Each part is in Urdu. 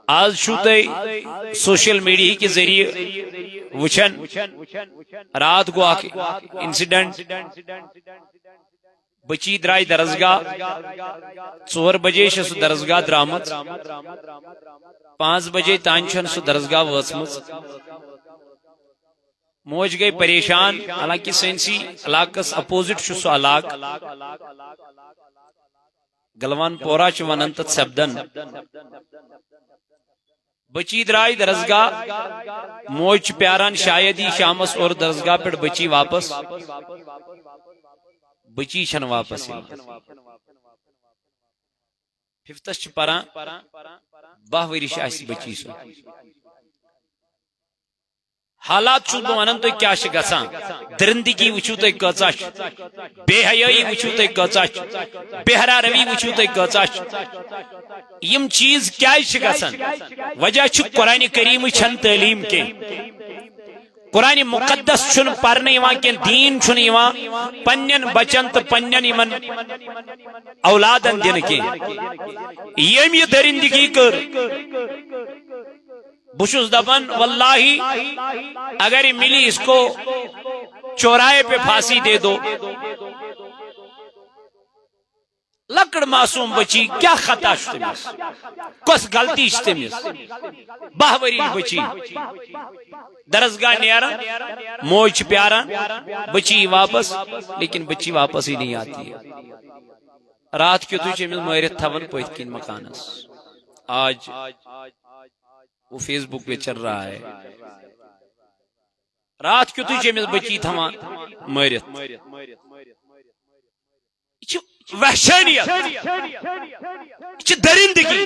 آج چھو تُہۍ سوشل میڈیا کے ذریعے وچھن رات کو اکھ انسیڈنٹ بچی درائے درسگاہ 4 بجے سہ درسگاہ درامت 5 بجے تان سہ درسگاہ وٲژمٕژ موج گئی پریشان حالانکہ سینسی علاقس اپوزٹ سہ علاقہ گلوان پورہ ونان تت سبدن بچی درائے درسگاہ موج پیاران شاید ہی شامس اور درسگاہ پہ بچی واپس بچی چھن واپس 5th پران 12 ؤرش آس بچی سن حالات چھُس بہٕ ونان تۄہہِ کیٛاہ چھِ گژھان درندگی وٕچھِو تُہۍ کۭژاہ چھِ بے حیٲیی وٕچھِو تُہۍ کۭژاہ چھِ بے حیا روی وٕچھِو تُہۍ کۭژاہ چھِ یِم چیٖز کیٛازِ چھِ گژھان وجہ چھُ قرآنِ کریٖمٕچ چھنہٕ تعلیٖم کینٛہہ قرآن مقدس چھُنہٕ پرنہٕ یِوان کینٛہہ دیٖن چھُنہٕ یِوان پننٮ۪ن بچن تہٕ پننٮ۪ن یِمن اولادن دِنہٕ کینٛہہ ییٚمۍ یہِ درندگی کٔر بشوز دپن واللہ اگر یہ ملی اس کو چوراہے پہ پھانسی دے دو لکڑ معصوم بچی کیا خطا تمس کس غلطی تمس 12 ؤرِش بچی درسگاہ نیران موج پیاران بچی واپس لیکن بچی واپس ہی نہیں آتی ہے رات کے تجھ امس مارت تھون پت کن مکانس آج وہ فیس بک پہ چل رہا ہے رات کیوں تجھ امس بچی تھوان مارت وحشانیت درندگی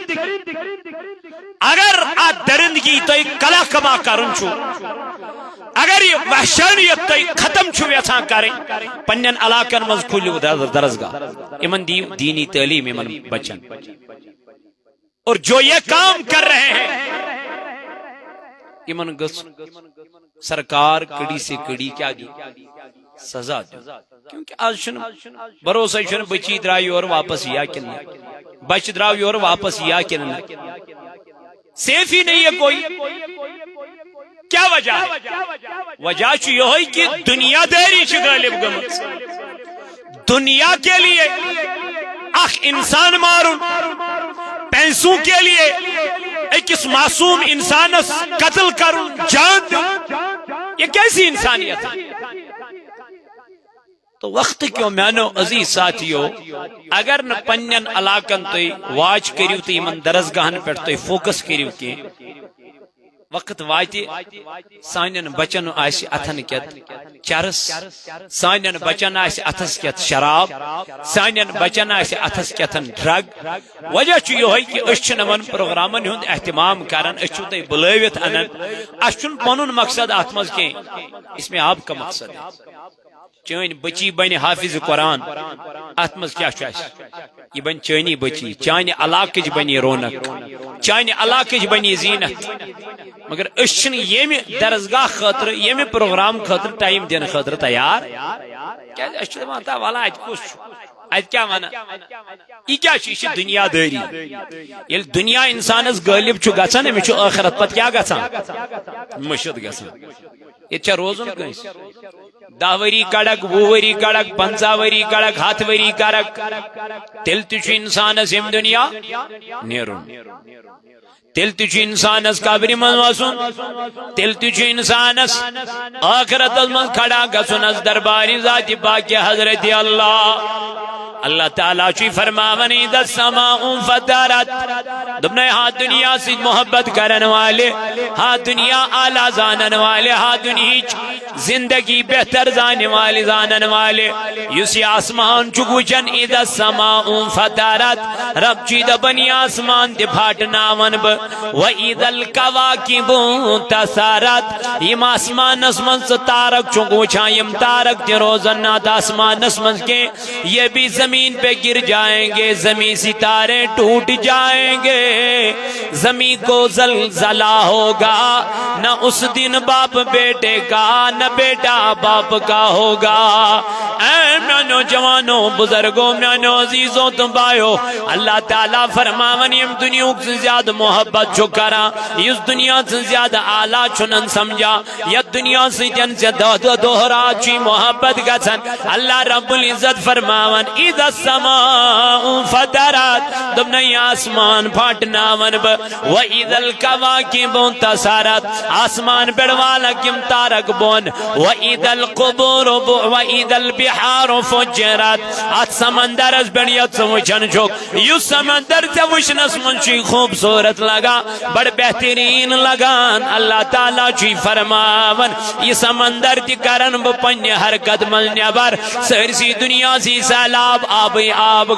اگر آ درندگی تو کلا کما کرن چھو اگر یہ وحشانیت تو ختم چھو یژھان کریں پنن علاقن مز کھولیو درسگاہ امن دینی تعلیم امن بچن اور جو یہ کام کر رہے ہیں امن گس سرکار کڑی سے کڑی کیا دی سزا دی کیونکہ آج شن بھروسہ شن بچی درائی اور واپس یا کہ نہیں بچ درائی اور واپس یا کہ نہیں سیف ہی نہیں ہے کوئی کیا وجہ ہے وجہ یہ ہوئی کہ دنیا داری چھ غالب گمت دنیا کے لیے اخ انسان مارن پیسوں کے لیے ایکس معصوم انسانس قتل کرن جان یہ کیسی انسانیت ہے تو وقت کیوں میانو عزیز ساتھیو اگر نہ پنن علاقن تھی واچ کریو تو یمن درسگاہن پہ تھی فوکس کریو کی وقت واتی سانن بچن آس اتھن کت چرس سانن بچن آس اتھس کت شراب سانن بچن آس اتھس کتن ڈرگ وجہ یہ کہ ان پروگرامن ہند اہتمام کران تھی بلوت انان اچھن پن مقصد ات مز کی اس میں آپ کا مقصد ہے چین بچی بن حافظ قرآن ات مز کیا یہ بن چانی بچی چانہ علاقہ بنی رونق چانہ علاقہ بنی زینت مگر اشن یم درسگاہ خاطر یم پروگرام خاطر ٹائم دن خاطر تیار کیا والا ات کس ات کیا وانا یہ کیا دنیا داری یل دنیا انسانس غالب گھان امس آخرت پتہ کیا گھان مشد گھان یہ روزن کنس 10 وری کڑک 20 وری کڑک 50 وری کڑک 7 وری کڑک تیل تہ انسانس یم دنیا نیرن تیل تہ انسانس قبر من وسن تیل تہ انسانس آخرت من کھڑا گھن دربار ذات پاک حضرت اللہ تعالیٰ چی فرماون اذا السماء فطرت دبنے ہاں دنیا سے محبت کرن والے ہاں دنیا اعلیٰ زانن والے ہاں دنیا زندگی بہتر زانن والے یسی آسمان چکوچن اذا السماء فطرت رب چی دبنی آسمان دی پھاٹناون با وَإِذَا الْكَوَاكِبُ انتثرت یم آسمان نسمن سے تارک چکوچا یم تارک دی روزن نات آسمان نسمن کے یہ بھی زمین پہ گر جائیں گے زمین ستارے ٹوٹ جائیں گے زمین کو زلزلہ ہوگا، نہ اس دن باپ بیٹے کا نہ بیٹا باپ کا ہوگا۔ اے میانو جوانوں بزرگوں میانو عزیزوں تم بھائیو، اللہ تعالیٰ فرماون یم دنیا سے زیادہ محبت چھو کرا، اس دنیا سے زیادہ اعلیٰ چھنن سمجھا، یا دنیا سے جن سے دوہرا چی محبت گسن۔ اللہ رب العزت فرماون اذا السماء فطرت، دمنی آسمان پھاٹناون با، وَإِذَا الْكَوَاكِبُ انتَثَرَتْ، آسمان بڑوالا کم تارک بون، وَإِذَا الْقُبُورُ وَإِذَا الْبِحَارُ فُجِّرَتْ، آت سمندر از بڑیت سمجھن چھوک، یو سمندر سے وشنس منشی خوبصورت لگا، بڑ بہترین لگان۔ اللہ تعالیٰ چی فرماون یہ سمندر تی کرن بپنی حرکت من نیبر، سرسی دنیا سی سیلاب آب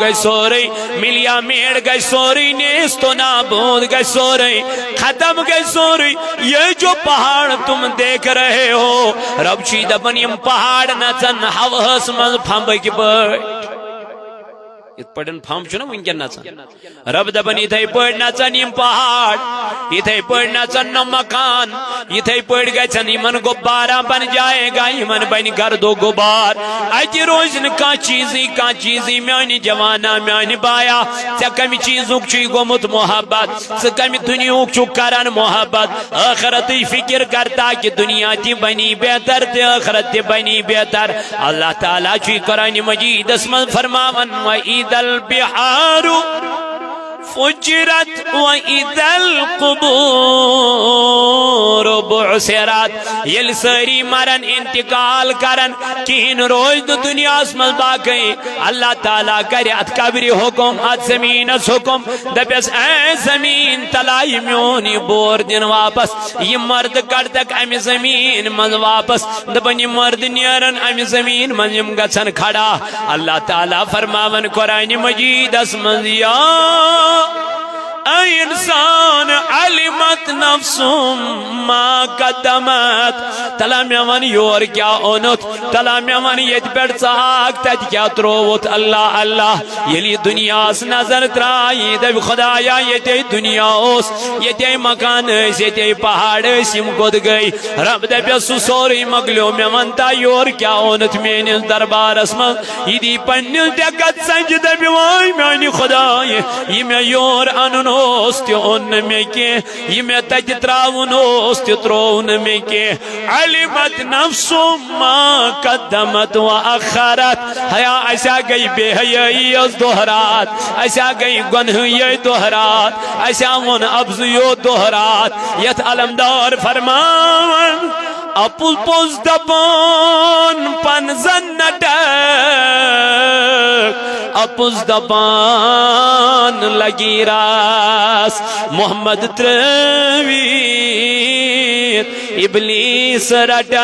گئی سوری، ملیا میڑ گئی سوری، نیست و نابود گئی سوری، ختم گئی سوری۔ یہ جو پہاڑ تم دیکھ رہے ہو، رب چی دبنیم پہاڑ نچن حوث من پھمبک بڑھ، ات پڑھن پھام چھو نا ونکن نچن، رب دبن اتھائی پڑھ نچن یم پہاڑ، اتھائی پڑھ نچن نو مکان، اتھائی پڑھ گچن یمن غبارہ بن جائے گا، یمن بن گرد و غبار۔ اج روزن کا چیزی میانی جوانا میانی بایا، سے کمی چیزوں چی گمت محبت، سے کمی دنیاں چو کرن محبت، آخرتی فکر کرتا کہ دنیا تی بنی بہتر تے آخرت تی بنی بہتر۔ اللہ تعالیٰ چی قرآن مجید اسم فرماون وَإِذَا الْبِحَارُ فُجِّرَتْ وَإِذَا الْقُبُورُ بُعْثِرَتْ، یل سری مرن انتقال کرن کین روز دنیا اسمل باقی، اللہ تعالیٰ کرے ات قبری حکم ات زمین اس حکم، دپیس اے زمین تلائی میونی بور دن واپس، یہ مرد کر تک امی زمین من واپس، دپنی مرد نیرن امی زمین من یم گچن کھڑا۔ اللہ تعالیٰ فرماون قرآن مجید اسمن یا اے انسان علمت نفس ما قدمت، تلا میوان یور کیا اونت، تلا میوان یت پیڑ ساک تج کیا تروت۔ اللہ اللہ یلی دنیا اس نظر ترائی دب خدایا یتی دنیا اس، یتی مکان اس، یتی پہاڑ اس، یم گود گئی رب دب یسو سوری مگلو میوان تا یور کیا اونت مینس دربار اسمل، یدی پنیل دکت سنج دب وائی میانی خدای، یہ میں یور انن ہوستی ان میں کے، یہ میں تج تراؤن ہوستی ترون میں کے۔ علمت نفس ما قدمت و اخرت، حیا ایسا گئی بے حیائی از دہرات، ایسا گئی گنہی دہرات، ایسا ون ابزیو دہرات۔ یت علمدار فرمان اپل پوز دبان پن زنٹک، اپوز دبان لگی راس، محمد ترویت ابلیس رٹک،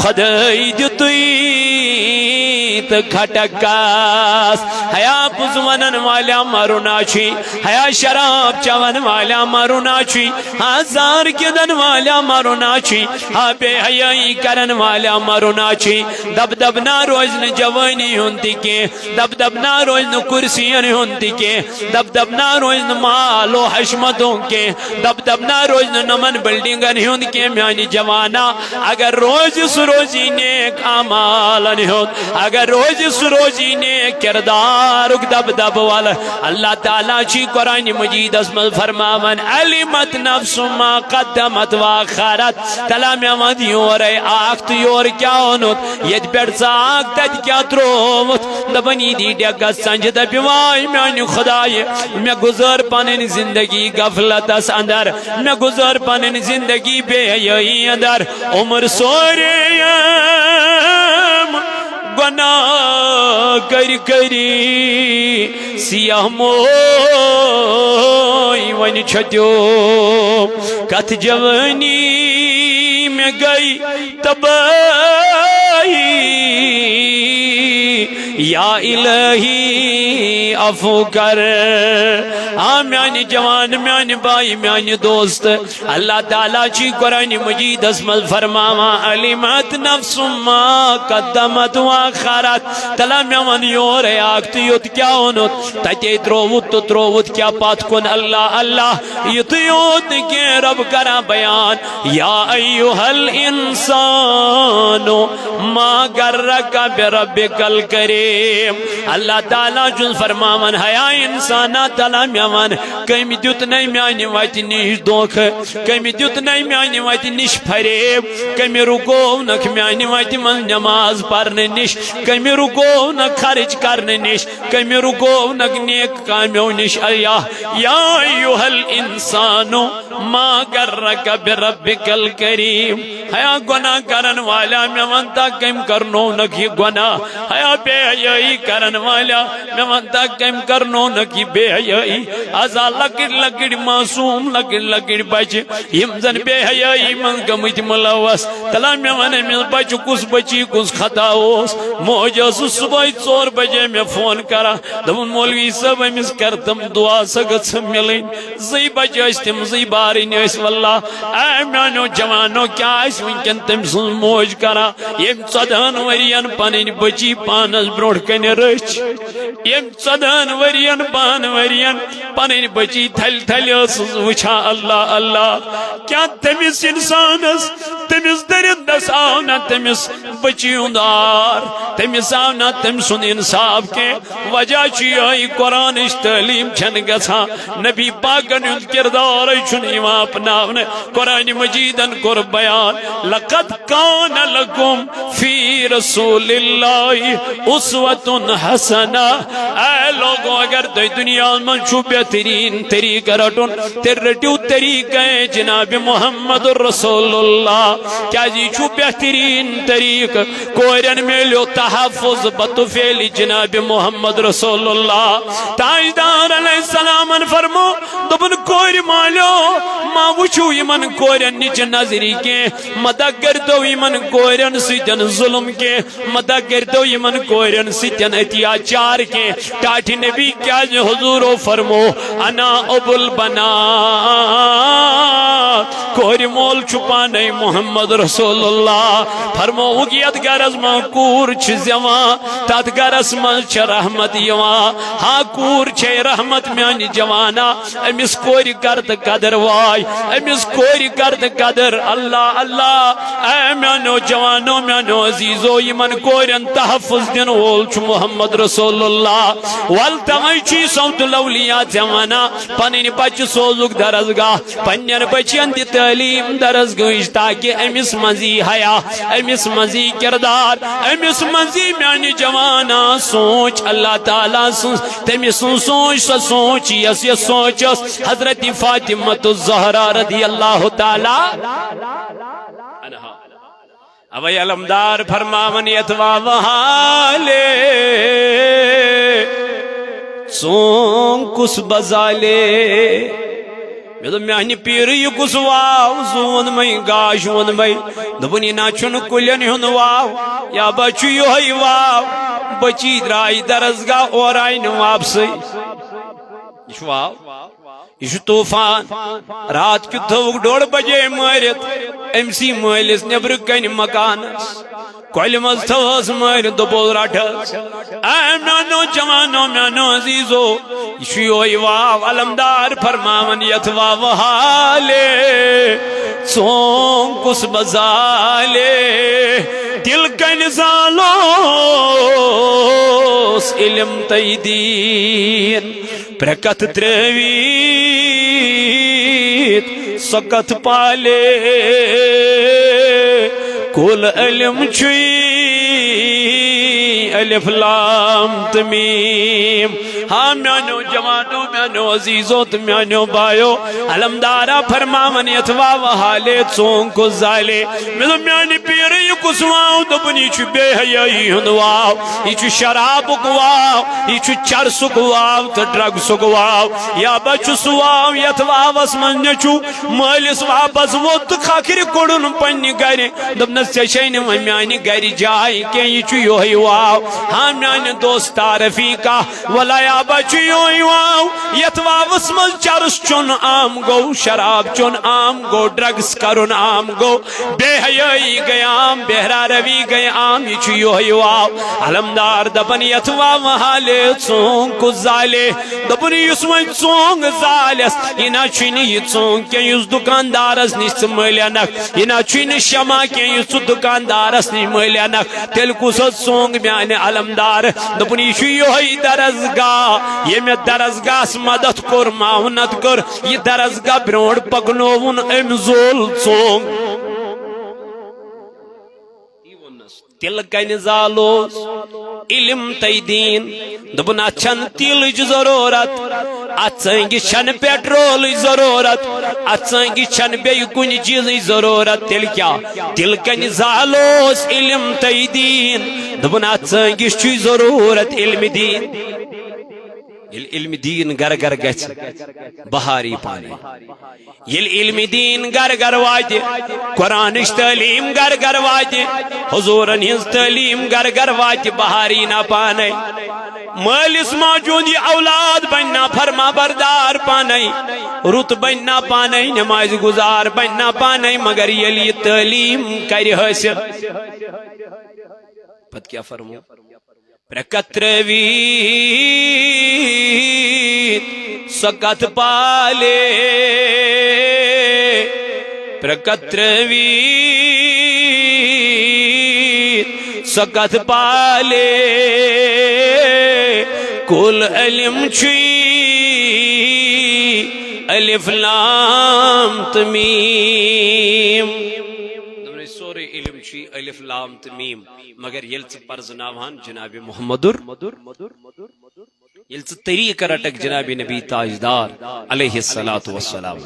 خدای دتویت کھٹکاس۔ حیا پوزونن والا مرونا چھی، حیا شراب چون والا مرونا چھی، ہزار کدن والا مرونا چھی، ہاں بے حیائی کرن والا مرونا چھی۔ دب دب نہ روزن جوانی ہوندی کے، دب دب نہ روزن کرسیاں ہوندی کے، دب دب نہ روزن مال و حشمتوں کے، دب دب نہ روزن نمن بلڈنگن ہوند کے۔ میانی جوانا اگر روز سروزی نیک اعمال ہوند، اگر روز سروزی نیک کردار دب دب والا، اللہ تعالیٰ چی قرآن مجید اسمل فرماون علمت نفس ما قدمت و آخرت، تلا میں ودیور اے آخت یور کیا ہونت، ید بیڑ سا آخت تج کیا تروت، دبنی دی ڈیگا سنج دبی وائی میانی خدای، میں گزر پانین زندگی غفلت اس اندر، میں گزر پانین زندگی بے حیائی اندر، عمر سوریم گناہ کری کری سیاہ موئی ون چھتیو، کت جوانی میں گئی تباہی، یا الہی عفو کر. میانی جوان میانی بائی میانی دوست اللہ تعالیٰ چی قرآن مجید اسمل فرماما علمت نفس ما قدمت و آخرت تلا میوان یور آکت یوت کیا ہونت تاچے تروت کیا پات کن اللہ اللہ یت یوت کے رب کرا بیان یا ایوہ الانسان ما غرک بربک الکریم. اللہ تعالیٰ جن فرماون حیا انسانا تلا میوان کمی دیت نہیں میانی واتی نیش دوکھ کمی دیت نہیں میانی واتی نیش فریب کمی رکو نک میانی واتی من نماز پڑھنے نش کمی رکو نک خرچ کرنے نش کمی رکو نک نیک کامیو نش یا ایوہ الانسان ما غرک بربک الکریم. حیا گناہ کرن والا میں منتا کم کرنو نکی گناہ حیا بے حیائی کرن والا میں منتا کم کرنو نکی بے حیائی ازا لکڑ معصوم لکڑ بچ یم زن بے حیائی من گمت ملوث تلا میں ون میں بچ کس بچی کس خطا اوس موجس صبح 4 بجے میں فون کرا دون مولوی صاحب امس کرتم دعا سگت ملن زی بچ تم زی بارین اس واللہ اے میانو جوانو کیا اس ونکن تم سن موج کرا یم 14 ورین پنن بچی پانس بروڑ کن رچ یم 14 ورین پان ورین پنن بچی تھل وچھا اللہ اللہ کیا تمس انسانس تمس درندس آو نا تمس بچی اندار تمس آو نا تم سن انصاف کے وجہ چی قرآن تعلیم چھن گسا نبی پاکن کردار چھن ایمان اپناون قرآن مجیدن کر بیان لقد کان لکم فی رسول اللہ اسوۃ حسنہ. اے لوگوں اگر تو دنیا میں چھو بہترین طریقہ رٹن تر رٹیو طریقہ جناب محمد رسول اللہ کیا جی چھو بہترین طریق کورن میلیو تحفظ بطفیل جناب محمد رسول اللہ. تاجدار علیہ السلام فرمو دبن کور مالو ما وچو یمن کورن نیچ نظری کے مدہ کردو یمن کورن سیتن ظلم کے مدہ کردو یمن کورن سیتن اتیاچار کے ٹاٹھی نبی کیا جو حضور فرمو انا ابو البنات کوری مول چھپانے محمد رسول اللہ فرمو اگیت گرز ما کور چھ زیوان تات گرز ما چھ رحمت یوان ہاں کور چھ رحمت میانی جوانا امس کوری کرد قدر وائی امس کوری کرد قدر اللہ اللہ. اے میانو جوانو میانو عزیزو یمن کورن تحفظ دن وول چھ محمد رسول اللہ والتوی چی سوت لولیاء زمانا پنین بچ سوزک درزگاہ پنین بچین دی تعلیم درزگوش تاکہ امس مزی حیا امس مزی کردار امس مزی میانی جوانا سوچ اللہ تعالیٰ تمس سوچ سو سوچ یس یہ سوچ حضرت فاطمہ الزہرا رضی اللہ تعالیٰ ابھی علمدار فرماون یتوا وحالے سون کس بزالے میں تو میانی پیری کس واو زون میں گاش ون میں دبنی ناچن کلین ہن واو یا بچو یوہی واو بچی درائی درزگاہ اور آئین واپسی یہ واو یہ طوفان رات کی تھوک 2 بجے مارت امسی مالس نبر کن مکانس کوئی مستوس مار دبول راٹھس. اے میانو جوانو میانو عزیزو شیوئی واو علمدار فرماون یتوا وحالے سون کس بزالے دل کن زالوس علم تیدین پرکت ترویت سکت پالے کل علم چھوئی الف لام تمیم. ہاں میانو جوانو میانو عزیزو میانو بایو علمدارا فرماون یتوا وحالے چون کو زالے میں میانی پیری کو سواو دبنی چھ بے حیائی ہن واو یہ چھ شراب کو واو یہ چھ چرس کو واو تو ڈرگس کو واو یا بچ سواو یتوا وسمن چھ مالس واپس وت خاکر کوڑن پنی گری دبن سچین میانی گری جائے کہ یہ چھ یوہی واو ہاں میانہ دوستا رفیقہ ولا یا بچیو یواو یت واوس مز چرس چون عام گو شراب چون عام گو ڈرگس کرن عام گو بے حیائی گئی عام بہرا روی گئی عام یہ چیو یواو علمدار دپن یت واو حالے ژونگ کو زالے دپن یس وین ژونگ زالس یہ نہ چھن یہ ژونگ کہ اس دکاندارس نش ملینک یہ نہ چھن شمع کہ اس دکاندارس نش ملینک تیل کس ژونگ میانہ علمدار دپن یہ درسگاہ یہ میں درسگاہ مدد کور معاونت کر یہ درسگاہ برونٹ پکنون ام زول ژونگ تل کن زالوس علم تی دین دپن اچھن تیلچ ضرورت اچھنگ چھن پیٹرول ضرورت اچھنگ چھن بی کن چیز ضرورت تیل کیا تل کن زالوس علم تی دین دپن اچھنگ چھ ضرورت علم دین علم دین گر گر گچ بہاری پانے یل علم دین گر گر واجہ قرآنش تعلیم گر گر واجہ حضورن ہنز تعلیم گر گر واجہ بہاری نہ پانے مالس موجود یہ اولاد بننا فرما بردار پانے رت بننا پانے نماز گزار بننا پانے مگر یل تعلیم کر حاصل پت کیا فرمو پرکتروی سکت پالے پرکتروی سکت پالے کل علم چھی الف لام تمیم سورے علم چھی الف لام تمیم مگر یل پرزناوان جناب محمدر یل طریق رٹک جناب نبی تاجدار علیہ السلام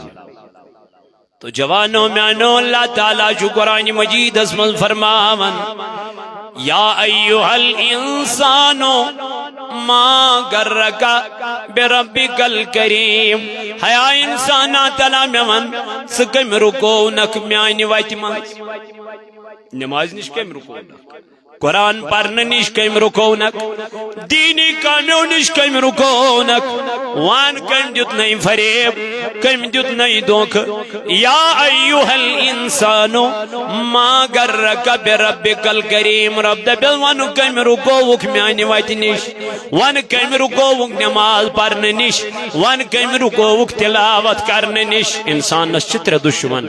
تو جوانوں میانو اللہ تعالیٰ جو قرآن مجید اسم فرماون یا ایوہ الانسانو ما گرکا بربک الکریم حیا انسانا تلا میون سکم رکو نک میانی ویتمان نماز نش کم رکو نک قرآن پڑھنے نش کم رکونک دینی کامیو نش کم رکونک وان کم دیت نہیں فریب کم دیت نہیں دونک یا ایوہ الانسانو ما گرک بربک الکریم رب دبل وان کم رکوک میانی ویت نش وان کم رکوک نماز پڑھنے نش وان کم رکوک تلاوت کرنے نش انسان نس چتر دشمن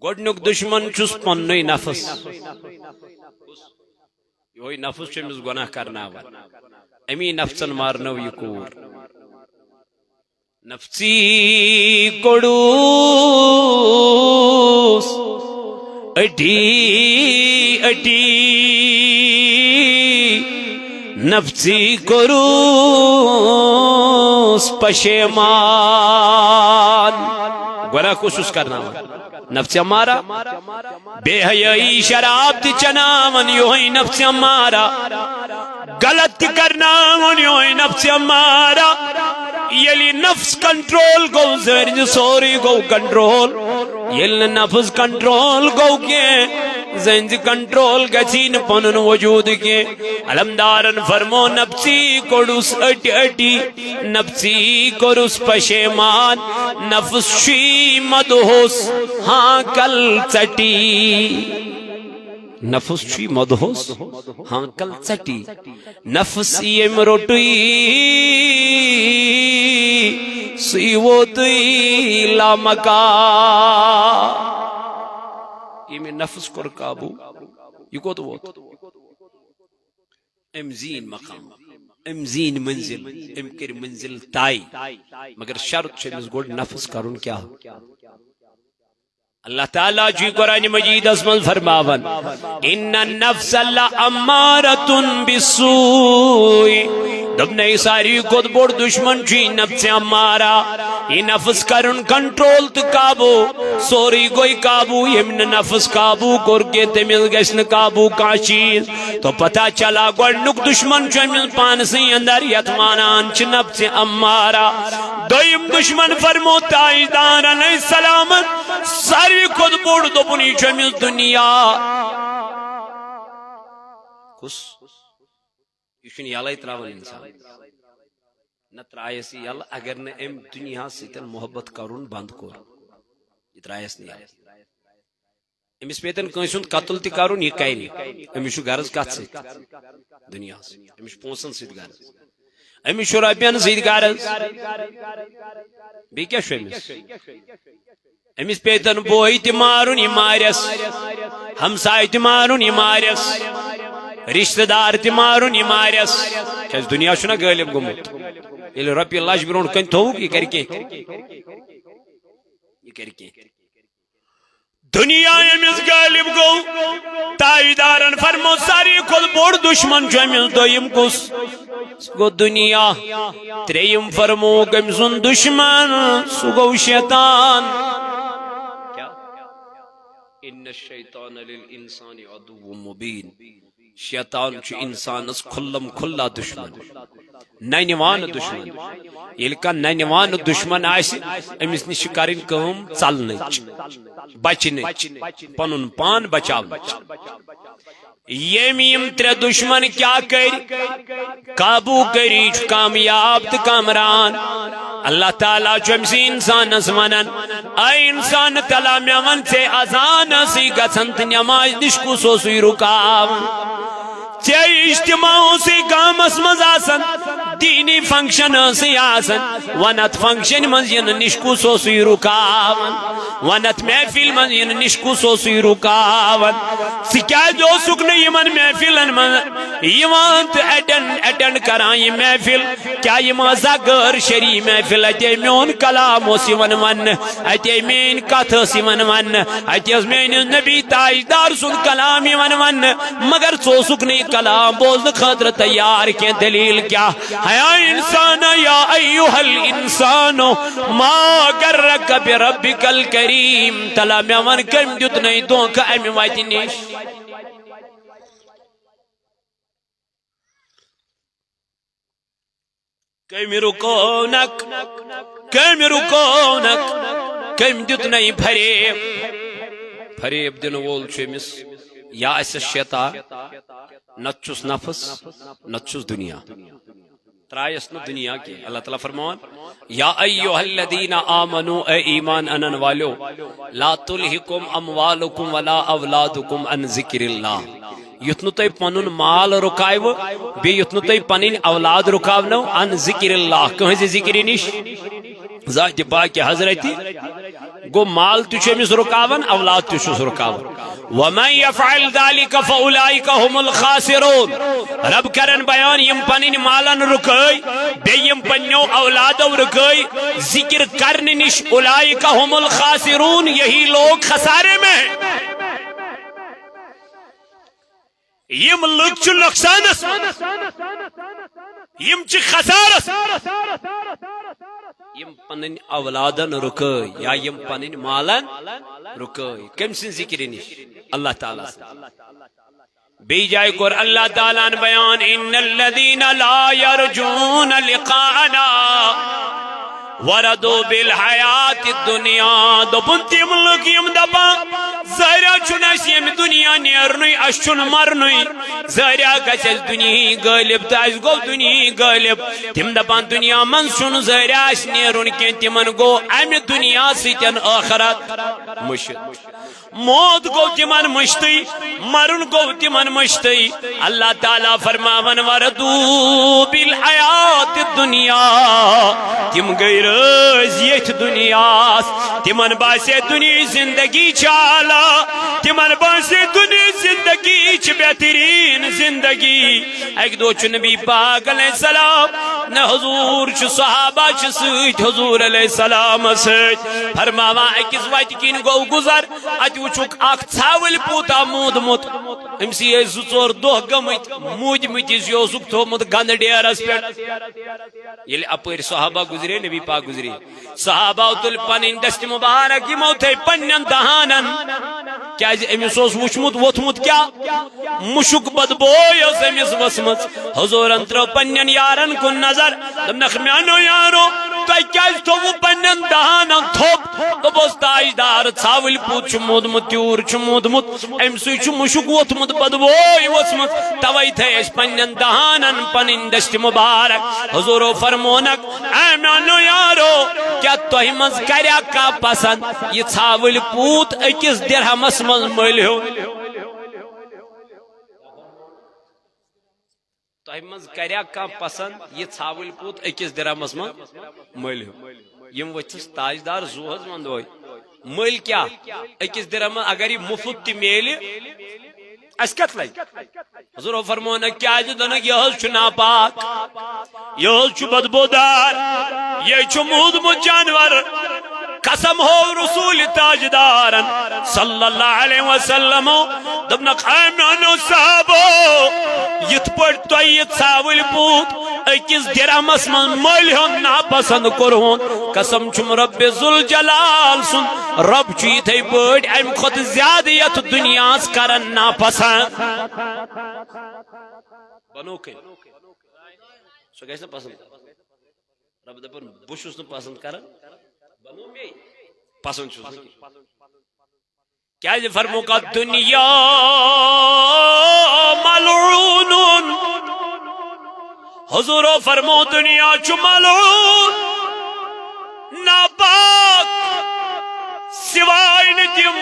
گوڑنک دشمن چس پنوی نفس یہ نفس چمس گناہ کرنا امی نفسن مارنو یہ کور نفسی کڑوس اٹھی اٹھی نفسی کروس پشیمان گناہ کوشش کرنا نفس ہمارا بے حیائی شراب تی چناون یوہی نفس ہمارا غلط کرنا یوہی نفس ہمارا یلی نفس کنٹرول گو زہر سوری گو کنٹرول یلی نفس کنٹرول گو کے زنج کنٹرول گسین پنن وجود کے علمدارن فرمو نفسی کڑوس اٹی اٹی نفسی کڑوس پشیمان نفس شی مدہوس ہاں کل چٹی نفس چی مدہوس ہاں کل چٹی نفس یم روٹی سیوتی لامکا یہ میں نفس کر قابو یہ کو تو ووت امزین مقام امزین منزل امکر منزل تائی مگر شرط چمیز گوڑ نفس کرن کیا اللہ تعالیٰ جی قرآن مجید اسم فرماون ان النفس لامارۃ بالسوء دبنے ساری خود بڑ دشمن چی نفس امارا یہ نفس کرن کنٹرول تو قابو سوری کوئی قابو یہ نفس قابو کر کے تمیز گشن قابو کا چیز تو پتہ چلا گوڑنک دشمن چمیز پانسی اندر یتمانان چی نفس امارا دویم دشمن فرمو تاجدار علیہ السلام ساری خود بڑ دبنی چمیز دنیا کس یہ یل تراون انسان نہ ترایس یل اگر نہ ام دنیا ستن محبت کرن بند کور یہ ترایس نہ امس پیتن کنس ہند قتل تہ کرن یہ کر امس غرض کت ست دنیا امس پونسن ست غرض امس رۄپین ست غرض بی کیا امس امس پیتن بوئی تہ مارن یہ مارس ہمسائے تہ مارن یہ مارس رشتہ دار تہ مارن یہ مارس کیاز دنیا چھنا غالب گومت یل رۄپیہ لچھ برون کن تھوک یہ کر کی دنیا امس غالب گو تاجدارن فرمو ساری کھول بوڑ دشمن چھ امس دویم کس گو دنیا تریم فرمو ام سن دشمن سہ گو شیطان ان الشیطان للانسان عدو مبین شیطان چھ انسانس کھلم کھلا دشمن ننوان دشمن یل کا ننوان دشمن آس امس نش کرن کم ژلنچ بچنچ پنن پان بچاونچ یم ترے دشمن کیا کر قابو کری کامیاب تو کامران اللہ تعالیٰ چمس انسانس ونان اے انسان تلا مے ون ے اذان سی گھن تو نماز نش کس اوسے رکاو ے اجتماع سی گامس مز آسن دینی فنکشن سی آسن ونت فنکشن من ین نش کس اوسے رکاون ونت محفل من ین نش کس اوسے رکاون سکیاز اوسک نہ یمن محفلن من یوان تو اٹینڈ کران یہ محفل کیا یہ مزہ غیر شرعی محفل اتے میون کلام اس ون ون اتے مین کت اس ون ون اتے مین نبی تاجدار سن کلام ون ون مگر ژوسک نہ کلام بولنے خاطر تیار کی دلیل کیا ہے انسان یا ایھا الانسان ما غرک بربک الکریم تلا میں ون کم دیت نہیں دھوکہ امی وات نش کم رکونک کم دیت نہیں فریب دن وول چمس یا اس شیطان نت چھس نفس نت چھس دنیا ترایس نہ دنیا کی اللہ تعالیٰ فرمان یا ایھا الذین آمنوا اے ایمان انن والو لا تلہکم اموالکم ولا اولادکم عن ذکر اللہ یتنو تہ پنن مال رکایو بی یتنو تہ پنن اولاد رکاونو عن ذکر اللہ کہنز ذکر نش ذات باقی حضرتی گو مال تمس رکاون اولاد تس رکاون ومن يفعل ذلك فاولئك هم الخاسرون رب کرن بیان یم پنن مالن رکائی بیم پنو اولادو رکائی ذکر کرن نش اولئک هم الخاسرون یہی لوگ خسارے میں یم لوگ چھ نقصانس یم چھ خسارس یم پنن اولادن رکائی یا یم پنن مالن رکائی کم سن ذکر نش اللہ تعالیٰ بی جائے کور اللہ تعالیٰ نے بیان ان الذین لا یرجون لقاءنا وردو بالحیات الدنیا دبن تیم لکیم دبا زہرہ چنس یم دنیا نیرنی اشچن مرنی زہرہ گچس دنیا غالب تاس گو دنیا غالب تم دبان دنیا من چن زہرہ اس نیرن کی تمن گو ام دنیا سیتن آخرت مشت موت گو تمن مشتی مرن گو تمن مشتی اللہ تعالیٰ فرماون وردو بالحیات الدنیا تم گئی رز یت دنیا تمن باسے دنیا زندگی چالا تمن باسے دنیا زندگی چھ بہترین زندگی ایک دو چھ نبی پاک علیہ السلام نہ حضور چھ صحابہ چھ سیت حضور علیہ السلام سیت فرماوا اکس وقت کن گو گزر ات وچک اخ ژھاول پوتا مودمت امسی زٕ ژور دۄہ گٔمٕتۍ موٗدمٕتِس یہِ اوسُکھ تھوٚومُت گنٛدٕ ڈیرس پٮ۪ٹھ ییٚلہِ اپٲرۍ صحابہ گُزرے نبی پاک گُزرے صحابہ تُل پنٕنۍ دست مبارک یِمو تھٲے پننٮ۪ن دہانن کیازِ أمِس اوس وٕچھمُت ووٚتھمُت کیٛاہ مُشُک بدبوے ٲس أمِس ؤژھمٕژ حضوٗرن ترٲو پننٮ۪ن یارن کُن نظر دوٚپنکھ میٛانیو یارو تہ کیاز تھوو پنن دہانن تھوپ دپوس تاجدار ژھاوٕلۍ پوٗت چھُ مودمُت تیوٗر چھُ مودمُت امہِ سۭتۍ چھُ مُشُک ووٚتھمُت بدبوے ؤژھمٕژ توے تھٲے أسۍ پننٮ۪ن دہانن پنٕنۍ دٔستی مُبارک حضوٗرو فرمونکھ اے میانیو یارو کیٛاہ تۄہہِ منٛز کریا کانٛہہ پسند یہِ ژھاوٕلۍ پوٗت أکِس درہمس منٛز مٔلۍ ہیوٚ تۄہہِ منٛز کریا کانٛہہ پسند یہِ ژھاوٕلۍ پوٗت أکِس درہمس منٛز مٔلۍ ہیوٚ یم ؤژھِس تاجدار زو حظ ونٛدوے مٔلۍ کیٛاہ أکِس درہمس اگر یہِ مُفت تہِ میلہِ اس کتھ لگہِ حضوٗرو فرمونکھ کیٛازِ دوٚپنکھ یہِ حظ چھُ ناپاک یہِ حظ چھُ بدبوٗدار یہِ چھُ موٗدمُت جانور قسم ہو رسول تاجدارن صلی اللہ علیہ وسلم دوٚپنکھ اے میانیو صحابو یِتھ پٲٹھۍ تۄہہِ یہِ ژھاوٕلۍ پوٗت أکِس درہمس منٛز مٔلۍ ہُنٛد ناپسند کوٚرہُن قسم چھُم رۄبِ ذوالجلال سُنٛد رۄب چھُ یِتھے پٲٹھۍ امہِ کھۄتہٕ زیادٕ یتھ دُنیاہس کران ناپسند بنو کٔنۍ سُہ گژھِ نا پسند رۄب دپان بہٕ چھُس نہٕ پسند کران بنو مے پسند چھُس نہٕ کیٛازِ فرموکھا دُنیا ملعون حضوٗرو فرمو دُنیا چھُ ملعون ناپاک سوائے نہٕ تِم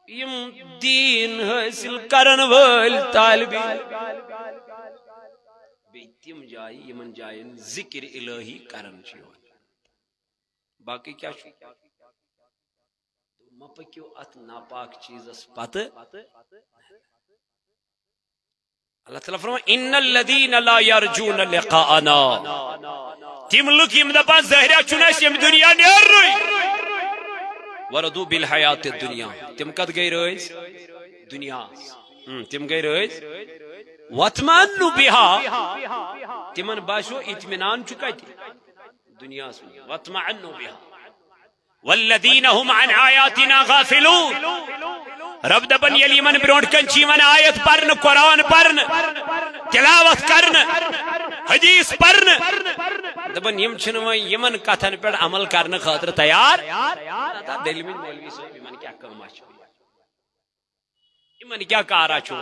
یم دیٖن حٲصِل کرن وٲلۍ طالبِ بیٚیہِ تِم جایہِ یمن جاین ذکر الہی کرن چھُ یِوان باقٕے کیٛاہ چھُ مہ پٔکِو اتھ ناپاک چیٖزس پتہٕ اللہ تعالیٰ فرمان ان الذین لا یرجون لقاءنا تِم لُکھ یِم دپان ظٲہرا چھُنہٕ اَسہِ ییٚمہِ دُنیا نیرنُے وردو بالحیات الدنیا تِم کتھ گٔے رٲضۍ دُنیا تِم گٔے رٲضۍ وطمأنوا بها تِمن باسیو اطمینان چھُ کتہِ دُنیاہس منٛز وطمأنوا بها والذین هم عن آیاتنا غافلون رب دپن ییٚلہِ یِمن برونٛٹھ کنہِ چھِ یِوان آیت پرنہٕ قرآن پرنہٕ تلاوت کرنہٕ حدیث پرنہٕ دپن یِم چھِنہٕ وۄنۍ یِمن کتھن پٮ۪ٹھ عمل کرنہٕ خٲطرٕ تیار دٔلمٕتۍ مولوی صٲب یِمن کیٛاہ کٲما چھِ یِمن کیٛاہ کارا چھُ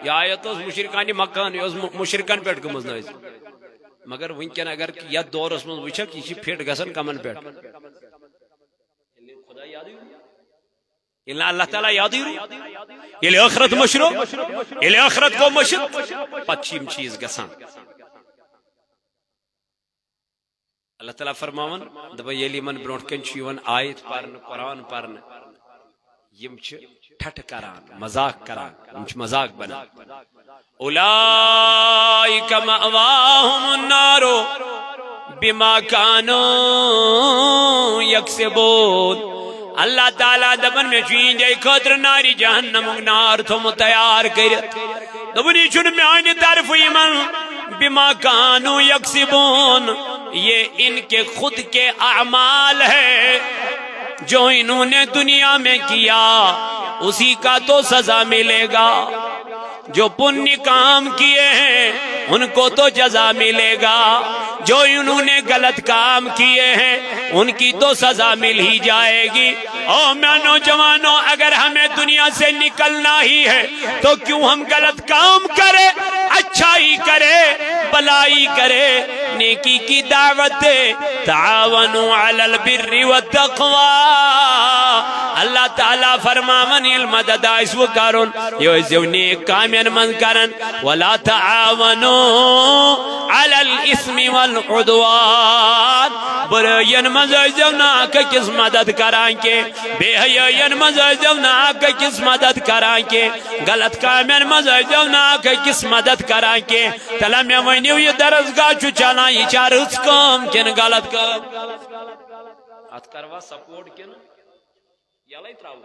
یہِ آیت ٲس مُشرکانہِ مکان یہِ ٲس مُشرکن پٮ۪ٹھ گٔمٕژ نٲزِل مگر وٕنکٮ۪ن اگر یتھ دورس منٛز وٕچھکھ یہِ چھِ فٹ گژھان کمن پٮ۪ٹھ ییٚلہِ اللہ تعالیٰ یادٕے روٗد ییٚلہِ ٲخرت مٔشرو ییٚلہِ ٲخرت گوٚو مٔشِد پتہٕ چھِ یِم چیٖز گژھان اللہ تعالیٰ فرماون دپان ییٚلہِ یِمن برونٛٹھ کنہِ چھُ یِوان آیت پرنہٕ قرآن پرنہٕ یِم چھِ ٹھٹھٕ کران مذاق کران یِم چھِ مذاق بنان اولئک مأواہم النار بما كانوا یکسبون اللہ تعالیٰ دپن مےٚ چھُ یِہنٛدے خٲطرٕ نارِ جہنمُک نار تھوٚمُت تیار کٔرِتھ دوٚپُن یہِ چھُنہٕ میانہِ طرفہٕ یِمن بما كانوا یکسبون یہ ان کے خود کے اعمال ہے جو انہوں نے دنیا میں کیا اسی کا تو سزا ملے گا جو پنیہ کام کیے ہیں ان کو تو جزا ملے گا جو انہوں نے غلط کام کیے ہیں ان کی تو سزا مل ہی جائے گی او میں نوجوانوں اگر ہمیں دنیا سے نکلنا ہی ہے تو کیوں ہم غلط کام کرے اچھائی کرے بلائی کرے نیکی کی دعوت دے تعاونوا علی البر والتقوی اللہ تعالیٰ فرماون یل مدد آئیس وہ کرن یہ زیو نیک کامین من کرن ولا تعاونوا علی الاسم والعدوان برائین مزاجو ناک کس مدد کران کے بے حیائین مزاجو ناک کس مدد کران کے غلط کامین مزاجو ناک کس مدد کران کے تلا میں ونیو یہ درسگاہ چو چلان یہ چارز کام کن غلط کام ات کروا سپورٹ کن یلائی تراؤ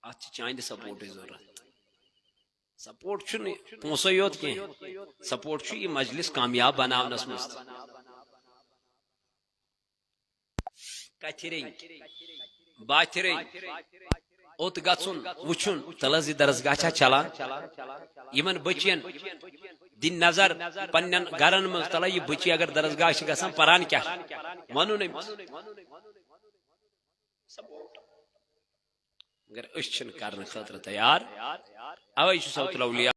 ات چاند سپورٹ ضرورت سپورٹ چھُنہٕ پونسے یوت کینٛہہ سپورٹ چھُ یہِ مجلس کامیاب بناونس منٛز کتھِ رنگ باتھِ رنگ اوت گژھُن وٕچھُن تلس یہ درسگاہ چھا چلان یمن بچین دن نظر پنن گرن مز تلا یہ بچی اگر درسگاہ چھ گژھان پران کیا ونن أمس مگر أسۍ چھِنہٕ کرنہٕ خٲطرٕ تیار اوے چھُ صوت الاولیاء